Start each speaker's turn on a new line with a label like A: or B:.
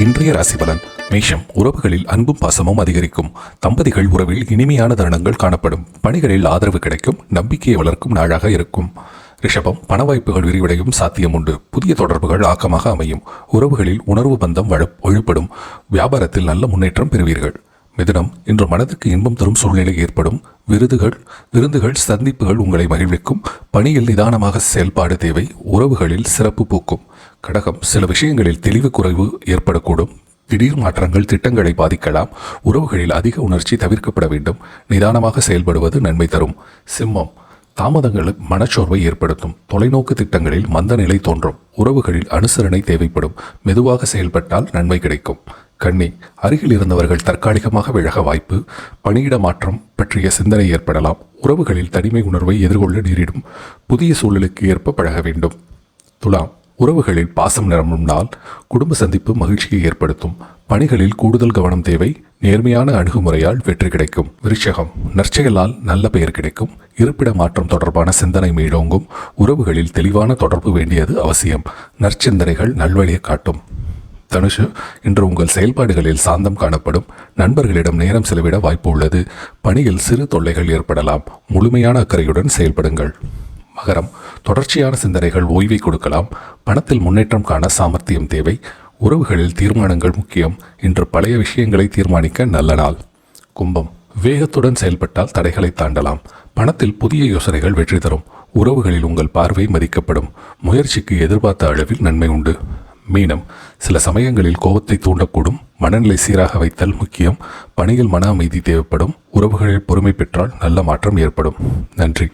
A: இன்றைய ராசிபலன். மேஷம். உறவுகளில் அன்பும் பாசமும் அதிகரிக்கும். தம்பதிகள் உறவில் இனிமையான தருணங்கள் காணப்படும். பணிகளில் ஆதரவு கிடைக்கும். நம்பிக்கையை வளர்க்கும் நாளாக இருக்கும். ரிஷபம். பண வாய்ப்புகள் விரிவடையும் சாத்தியம் உண்டு. புதிய தொடர்புகள் ஆக்கமாக அமையும். உறவுகளில் உணர்வு பந்தம் வலுப்படும். வியாபாரத்தில் நல்ல முன்னேற்றம் பெறுவீர்கள். மிதுனம். இன்று மனதுக்கு இன்பம் தரும் சூழ்நிலை ஏற்படும். விருந்துகள் சந்திப்புகள் உங்களை மகிழ்விக்கும். பணியில் நிதானமாக செயல்பாடு தேவை. உறவுகளில் சிறப்பு பூக்கும். கடகம். சில விஷயங்களில் தெளிவு குறைவு ஏற்படக்கூடும். திடீர் மாற்றங்கள் திட்டங்களை பாதிக்கலாம். உறவுகளில் அதிக உணர்ச்சி தவிர்க்கப்பட வேண்டும். நிதானமாக செயல்படுவது நன்மை தரும். சிம்மம். தாமதங்கள் மனச்சோர்வை ஏற்படுத்தும். தொலைநோக்கு திட்டங்களில் மந்த நிலை தோன்றும். உறவுகளில் அனுசரணை தேவைப்படும். மெதுவாக செயல்பட்டால் நன்மை கிடைக்கும். கன்னி. அருகில் இருந்தவர்கள் தற்காலிகமாக விலக வாய்ப்பு. பணியிட மாற்றம் பற்றிய சிந்தனை ஏற்படலாம். உறவுகளில் தனிமை உணர்வை எதிர்கொள்ள நேரிடும். புதிய சூழலுக்கு ஏற்ப பழக வேண்டும். துலாம். உறவுகளில் பாசம் நிரம்பும் நாள். குடும்ப சந்திப்பு மகிழ்ச்சியை ஏற்படுத்தும். பணிகளில் கூடுதல் கவனம் தேவை. நேர்மையான அணுகுமுறையால் வெற்றி கிடைக்கும். விருச்சகம். நற்செயலால் நல்ல பெயர் கிடைக்கும். இருப்பிட மாற்றம் தொடர்பான சிந்தனை மேலோங்கும். உறவுகளில் தெளிவான தொடர்பு வேண்டியது அவசியம். நற்சிந்தனைகள் நல்வழியை காட்டும். தனுஷு. இன்று உங்கள் செயல்பாடுகளில் சாந்தம் காணப்படும். நண்பர்களிடம் நேரம் செலவிட வாய்ப்பு உள்ளது. பணியில் சிறு தொல்லைகள் ஏற்படலாம். முழுமையான அக்கறையுடன் செயல்படுங்கள். மகரம். தொடர்ச்சியான சிந்தனைகள் ஓய்வை கொடுக்கலாம். பணத்தில் முன்னேற்றம் காண சாமர்த்தியம் தேவை. உறவுகளில் தீர்மானங்கள் முக்கியம். இன்று பழைய விஷயங்களை தீர்மானிக்க நல்ல நாள். கும்பம். வேகத்துடன் செயல்பட்டால் தடைகளை தாண்டலாம். பணத்தில் புதிய யோசனைகள் வெற்றி தரும். உறவுகளில் உங்கள் பார்வை மதிக்கப்படும். முயற்சிக்கு எதிர்பார்த்த அளவில் நன்மை உண்டு. மீனம். சில சமயங்களில் கோபத்தை தூண்டக்கூடும். மனநிலை சீராக வைத்தல் முக்கியம். பணியில் மன அமைதி தேவைப்படும். உறவுகளில் பொறுமை பெற்றால் நல்ல மாற்றம் ஏற்படும். நன்றி.